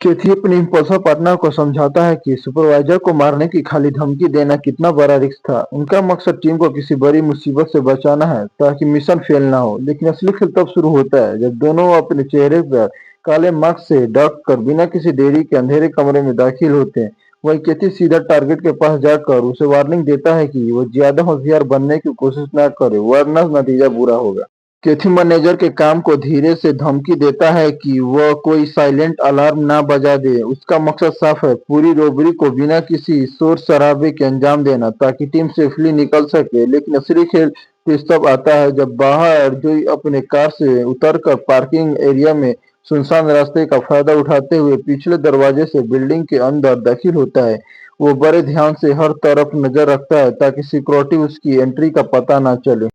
कैथी अपने इम्पल्सर पार्टनर को समझाता है कि सुपरवाइजर को मारने की खाली धमकी देना कितना बड़ा रिस्क था। उनका मकसद टीम को किसी बड़ी मुसीबत से बचाना है ताकि मिशन फेल ना हो। लेकिन असली खेल तब शुरू होता है जब दोनों अपने चेहरे पर काले मास्क से ढक कर बिना किसी देरी के अंधेरे कमरे में दाखिल होते हैं। वही कैथी सीधा टारगेट के पास जाकर उसे वार्निंग देता है कि वो ज्यादा होशियार बनने की कोशिश ना करे, वरना नतीजा बुरा होगा। कैथी मैनेजर के काम को धीरे से धमकी देता है कि वह कोई साइलेंट अलार्म ना बजा दे। उसका मकसद साफ है, पूरी रोबरी को बिना किसी शोर शराबे के अंजाम देना ताकि टीम सेफली निकल सके। लेकिन असली खेल फिर तब आता है जब बाहर जोई अपने कार से उतरकर पार्किंग एरिया में सुनसान रास्ते का फायदा उठाते हुए पिछले दरवाजे से बिल्डिंग के अंदर दाखिल होता है। वो बड़े ध्यान से हर तरफ नजर रखता है ताकि सिक्योरिटी उसकी एंट्री का पता ना चले।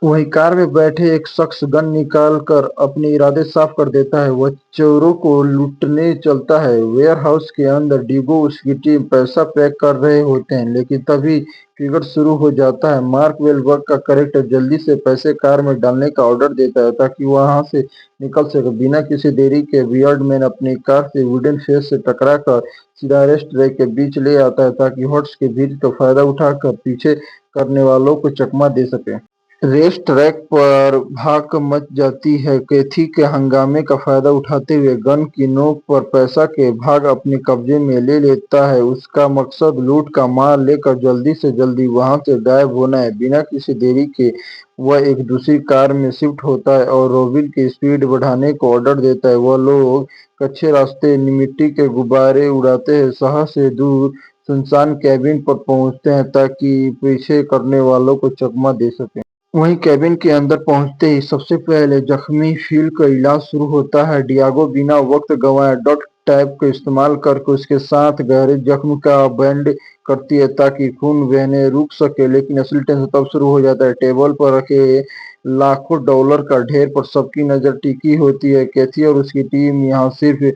वहीं कार में बैठे एक शख्स गन निकाल कर अपने इरादे साफ कर देता है। वह चोरों को लूटने चलता है। वेयर हाउस के अंदर डीगो उसकी टीम पैसा पैक कर रहे होते हैं, लेकिन तभी ट्रिगर शुरू हो जाता है। मार्क वेलबर्ग का कैरेक्टर जल्दी से पैसे कार में डालने का ऑर्डर देता है ताकि वहां से निकल सके। बिना किसी देरी के वियर्ड मैन अपनी कार से वुडन फेस से टकरा कर सीधा रेस्ट ट्रैक के बीच ले आता है ताकि हॉर्स के भीड़ का फायदा उठाकर पीछे करने वालों को चकमा दे सके। रेस ट्रैक पर भाग मच जाती है। कैथी के हंगामे का फायदा उठाते हुए गन की नोक पर पैसा के भाग अपने कब्जे में ले लेता है। उसका मकसद लूट का माल लेकर जल्दी से जल्दी वहां से गायब होना है। बिना किसी देरी के वह एक दूसरी कार में शिफ्ट होता है और रोबिन की स्पीड बढ़ाने को ऑर्डर देता है। वह लोग कच्चे रास्ते मिट्टी के गुब्बारे उड़ाते हैं, शहर से दूर सुनसान कैबिन पर पहुंचते हैं ताकि पीछे करने वालों को चकमा दे सके। वहीं केबिन के अंदर पहुंचते ही सबसे पहले जख्मी फिल का इलाज शुरू होता है। डियागो बिना वक्त गंवाए डॉट टैप का इस्तेमाल करके उसके साथ गहरे जख्म का बैंड करती है ताकि खून बहने रुक सके। लेकिन असली टेंशन तब शुरू हो जाता है। टेबल पर रखे लाखों डॉलर का ढेर पर सबकी नजर टिकी होती है। कैथी और उसकी टीम यहाँ सिर्फ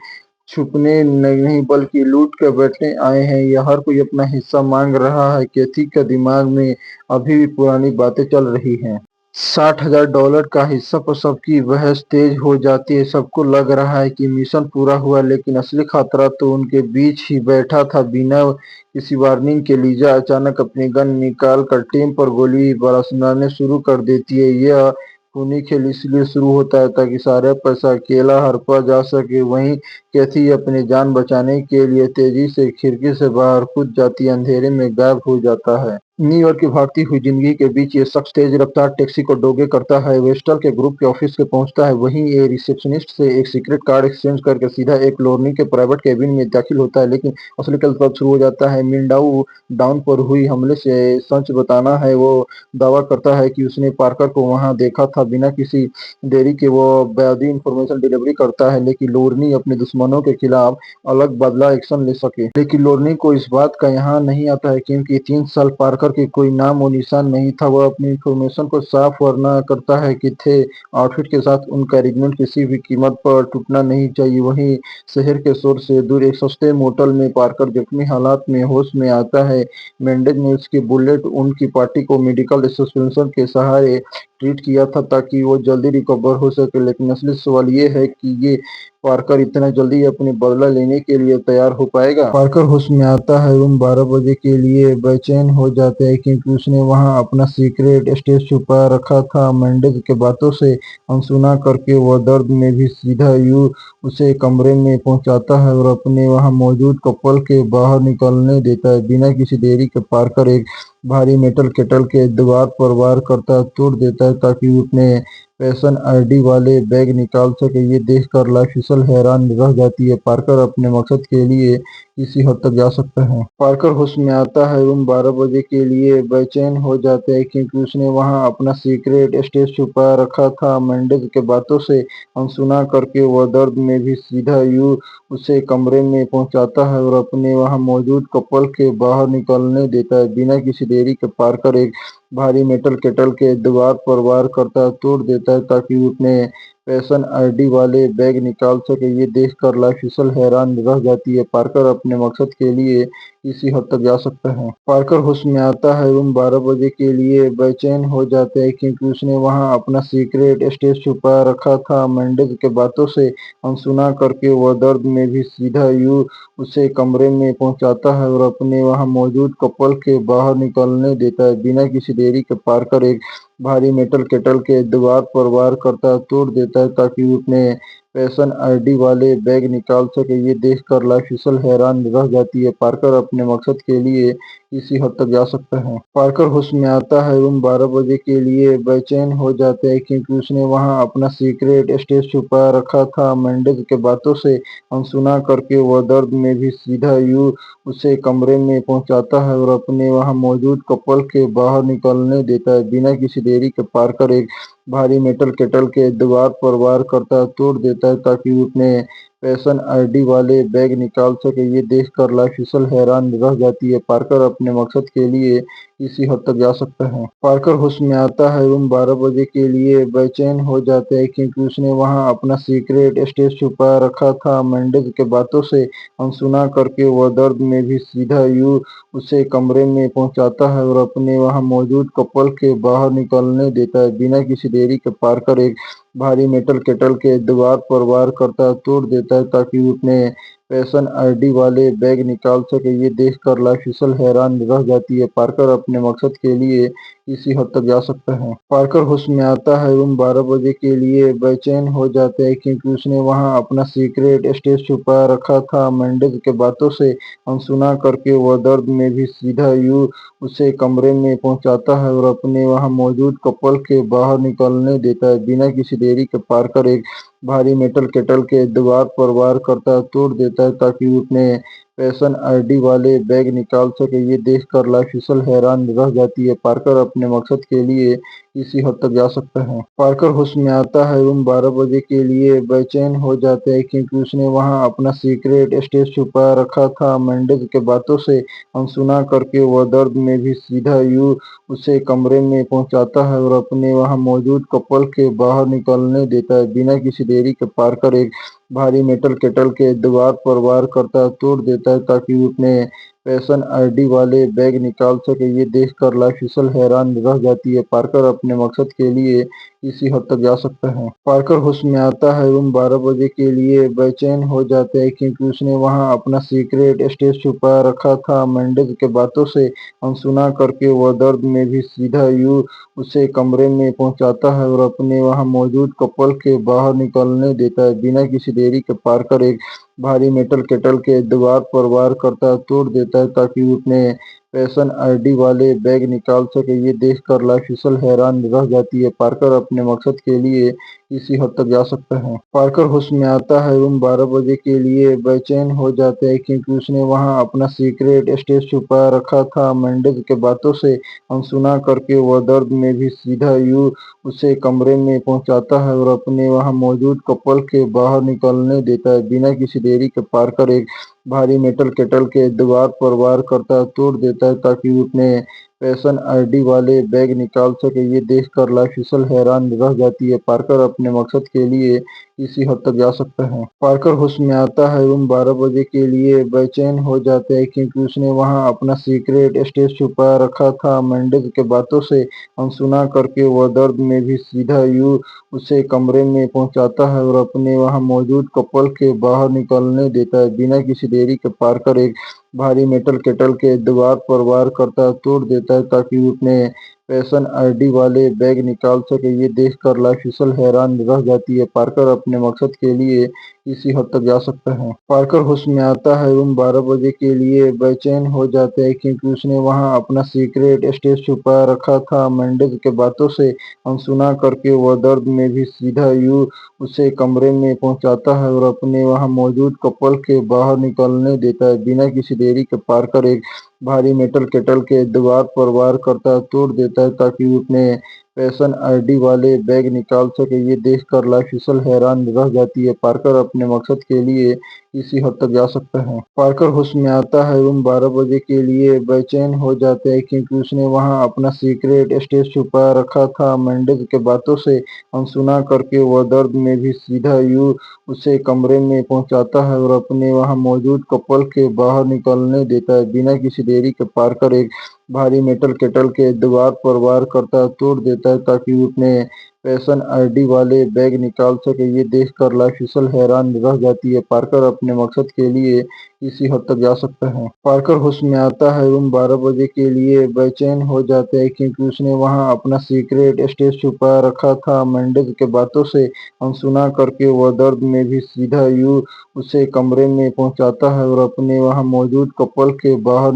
छुपने नहीं बल्कि लूट कर बैठने आए हैं। यह हर कोई अपना हिस्सा मांग रहा है। कैथी के दिमाग में अभी भी पुरानी बातें चल रही हैं। $60,000 का हिस्सा पर सबकी बहस तेज हो जाती है। सबको लग रहा है कि मिशन पूरा हुआ, लेकिन असली खतरा तो उनके बीच ही बैठा था। बिना किसी वार्निंग के लीजा अचानक अपनी गन निकाल कर टीम पर गोली बरसाने शुरू कर देती है। यह खूनी खेल इसलिए शुरू होता है ताकि सारा पैसा अकेला हड़पा जा सके। वहीं कैथी अपनी जान बचाने के लिए तेजी से खिड़की से बाहर कूद जाती है, अंधेरे में गायब हो जाता है। न्यूयॉर्क की भागती हुई जिंदगी के बीच ये शख्स तेज रफ्तार टैक्सी को डोगे करता है, वेस्टल के ग्रुप के ऑफिस के पहुंचता है। वहीं ये रिसेप्शनिस्ट से एक सीक्रेट कार्ड एक्सचेंज करके सीधा एक लोरनी के प्राइवेट केबिन में दाखिल होता है। लेकिन असली खेल तब शुरू हो जाता है। मिंडाउ डाउन पर हुई हमले से सच बताना है। वो दावा करता है कि उसने पार्कर को वहां देखा था। बिना किसी देरी के वो बयादी इंफॉर्मेशन डिलीवरी करता है लेकिन लोरनी अपने दुश्मनों के खिलाफ अलग बदला एक्शन ले सके। लेकिन लोरनी को इस बात का यहाँ नहीं आता है क्योंकि 3 साल पार्कर के कोई नाम और निशान नहीं था। वह अपनी इंफॉर्मेशन को साफ वर्णन करता है कि थे आउटफिट के साथ उनका एग्रीमेंट किसी भी कीमत पर टूटना नहीं चाहिए। वहीं शहर के शोर से दूर एक सस्ते मोटल में पार्कर जख्मी हालात में होश में आता है। मेंडेज ने उसकी बुलेट उनकी पार्टी को मेडिकल सस्पेंशन के सहारे ट्रीट किया था ताकि वो जल्दी रिकवर हो सके। लेकिन असली सवाल ये है कि ये पार्कर इतना जल्दी अपनी बदला लेने के लिए तैयार हो पाएगा। पार्कर होश में आता है। रूम 12 बजे के लिए बेचैन हो जाते हैं क्योंकि उसने वहां अपना सीक्रेट स्टेज छुपा रखा था। मेंडेज के बातों से अनसुना करके वह दर्द में भी सीधा यू उसे कमरे में पहुंचाता है और अपने वहां मौजूद कपल के बाहर निकलने देता है। बिना किसी देरी के पार्कर एक भारी मेटल केटल के दीवार पर वार करता है, तोड़ देता है ताकि वो अपने पैशन आईडी वाले बैग निकाल सके। ये देखकर लाइफिसल हैरान रह जाती है। पार्कर अपने मकसद के लिए किसी हद तक जा सकता है। पार्कर होश में आता है। रूम 12 बजे के लिए बेचैन हो जाते हैं क्योंकि उसने वहां अपना सीक्रेट स्टेज छुपा रखा था। मेंडेज के बातों से अनसुना करके वह दर्द में भी सीधा यू उसे कमरे में पहुंचाता है और अपने वहां मौजूद कपल के बाहर निकलने देता है। बिना किसी देरी के पार्कर एक भारी मेटल केटल के दीवार पर वार करता है, तोड़ देता है ताकि वो अपने फैशन आईडी वाले बैग निकाल सके, ये देखकर लाइफस्टाइल हैरान रह जाती है। पार्कर अपने मकसद के लिए किसी हद तक जा सकता है। पार्कर होश में आता है एवं 12 बजे के लिए बेचैन हो जाता है, क्योंकि उसने वहां अपना सीक्रेट स्टेज छुपा रखा था। मेंडेज के बातों से अनसुना करके वह दर्द में भी सीधा यूं उसे कमरे में पहुंचाता है और अपने वहां मौजूद कपल के बाहर निकलने देता है। बिना किसी देरी के पार्कर एक भारी मेटल केटल के दीवार पर वार करता है, तोड़ देता है ताकि वो अपने फैशन आईडी वाले बैग निकाल सके। ये देखकर लाइफस्टाइल हैरान रह जाती है। पार्कर अपने मकसद के लिए किसी हद तक जा सकता है। पार्कर होश में आता है एवं 12 बजे के लिए बेचैन हो जाता है, क्योंकि उसने वहां अपना सीक्रेट स्टेज छुपा रखा था। मेंडेज के बातों से अनसुना करके वह दर्द में भी सीधा यूं उसे कमरे में पहुंचाता है और अपने वहां मौजूद कपल के बाहर निकलने देता है। बिना किसी देरी के पार्कर एक भारी मेटल केटल के दीवार पर वार करता है, तोड़ देता है ताकि वो अपने फैशन आईडी वाले बैग निकाल सके। ये देखकर लाइफस्टाइल हैरान रह जाती है। पार्कर अपने मकसद के लिए किसी हद तक जा सकता है। पार्कर होश में आता है एवं 12 बजे के लिए बेचैन हो जाता है, क्योंकि उसने वहां अपना सीक्रेट स्टेज छुपा रखा था। मेंडेज के बातों से अनसुना करके वह दर्द में भी सीधा यूं उसे कमरे में पहुंचाता है और अपने वहां मौजूद कपल के बाहर निकलने देता है। बिना किसी देरी के पार्कर एक भारी मेटल केटल के दीवार पर वार करता है, तोड़ देता है ताकि वो अपने फैशन आईडी वाले बैग निकाल सके। ये देखकर लाइफस्टाइल हैरान रह जाती है। पार्कर अपने मकसद के लिए किसी हद तक जा सकता है। पार्कर होश में आता है एवं 12 बजे के लिए बेचैन हो जाता है, क्योंकि उसने वहां अपना सीक्रेट स्टेज छुपा रखा था। मेंडेज के बातों से अनसुना करके वह दर्द में भी सीधा यूं उसे कमरे में पहुंचाता है और अपने वहां मौजूद कपल के बाहर निकलने देता है। बिना किसी देरी के पार्कर एक भारी मेटल केटल के दीवार पर वार करता है, तोड़ देता है ताकि वो अपने फैशन आईडी वाले बैग निकाल सके। ये देखकर लाइफस्टाइल हैरान रह जाती है। पार्कर अपने मकसद के लिए किसी हद तक जा सकता है। पार्कर होश में आता है एवं 12 बजे के लिए बेचैन हो जाता है, क्योंकि उसने वहां अपना सीक्रेट स्टेज छुपा रखा था। मेंडेज के बातों से अनसुना करके वह दर्द में भी सीधा यूं उसे कमरे में पहुंचाता है और अपने वहां मौजूद कपल के बाहर निकलने देता है। बिना किसी देरी के पार्कर एक भारी मेटल केटल के दीवार पर वार करता है, तोड़ देता है ताकि वो अपने फैशन आईडी वाले बैग निकाल सके। ये देखकर लाइफस्टाइल हैरान रह जाती है। पार्कर अपने मकसद के लिए किसी हद तक जा सकता है। पार्कर होश में आता है एवं 12 बजे के लिए बेचैन हो जाता है, क्योंकि उसने वहां अपना सीक्रेट स्टेज छुपा रखा था। मेंडेज के बातों से अनसुना करके वह दर्द में भी सीधा यूं उसे कमरे में पहुंचाता है और अपने वहां मौजूद कपल के बाहर निकलने देता है। बिना किसी देरी के पार्कर एक भारी मेटल केटल के दीवार पर वार करता है, तोड़ देता है ताकि वो अपने फैशन आईडी वाले बैग निकाल सके। ये देखकर लाइफस्टाइल हैरान रह जाती है। पार्कर अपने मकसद के लिए किसी हद तक जा सकता है। पार्कर होश में आता है एवं 12 बजे के लिए बेचैन हो जाता है, क्योंकि उसने वहां अपना सीक्रेट स्टेज छुपा रखा था। मेंडेज के बातों से अनसुना करके वह दर्द में भी सीधा यूं उसे कमरे में पहुंचाता है और अपने वहां मौजूद कपल के बाहर निकलने देता है। बिना किसी देरी के पार्कर एक भारी मेटल केटल के दीवार पर वार करता है, तोड़ देता है ताकि वो अपने फैशन आईडी वाले बैग निकाल सके। ये देखकर लाइफस्टाइल हैरान रह जाती है। पार्कर अपने मकसद के लिए किसी हद तक जा सकता है। पार्कर होश में आता है एवं 12 बजे के लिए बेचैन हो जाता है, क्योंकि उसने वहां अपना सीक्रेट स्टेज छुपा रखा था। मेंडेज के बातों से अनसुना करके वह दर्द में भी सीधा यूं उसे कमरे में पहुंचाता है और अपने वहां मौजूद कपल के बाहर निकलने देता है। बिना किसी देरी के पार्कर एक भारी मेटल केटल के दीवार पर वार करता है, तोड़ देता है ताकि वो अपने फैशन आईडी वाले बैग निकाल सके। ये देखकर लाइफस्टाइल हैरान रह जाती है। पार्कर अपने मकसद के लिए किसी हद तक जा सकता है। पार्कर होश में आता है एवं 12 बजे के लिए बेचैन हो जाता है, क्योंकि उसने वहां अपना सीक्रेट स्टेज छुपा रखा था। मेंडेज के बातों से अनसुना करके वह दर्द में भी सीधा यूं उसे कमरे में पहुंचाता है और अपने वहां मौजूद कपल के बाहर निकलने देता है। बिना किसी देरी के पार्कर एक भारी मेटल केटल के दीवार पर वार करता है, तोड़ देता है ताकि वो अपने फैशन आईडी वाले बैग निकाल सके, ये देखकर लाइफस्टाइल हैरान रह जाती है। पार्कर अपने मकसद के लिए किसी हद तक जा सकता है। पार्कर होश में आता है, रूम 12 बजे के लिए बेचैन हो जाता है क्योंकि उसने वहां अपना सीक्रेट स्टेज छुपा रखा था। मेंडेज के बातों से अनसुना करके वह दर्द में भी सीधा यू उसे कमरे में पहुंचाता है और अपने वहां मौजूद कपल के बाहर निकलने देता है। बिना किसी देरी के पार्कर एक भारी मेटल केटल के दीवार पर वार करता है, तोड़ देता है ताकि वो अपने फैशन आईडी वाले बैग निकाल सके। ये देखकर लाइफस्टाइल हैरान रह जाती है। पार्कर अपने मकसद के लिए किसी हद तक जा सकता है। पार्कर होश में आता है, रूम 12 बजे के लिए बेचैन हो जाता है क्योंकि उसने वहां अपना सीक्रेट स्टेज छुपा रखा था। मेंडेज के बातों से अनसुना करके वह दर्द में भी सीधा यू उसे कमरे में पहुंचाता है और अपने वहां मौजूद कपल के बाहर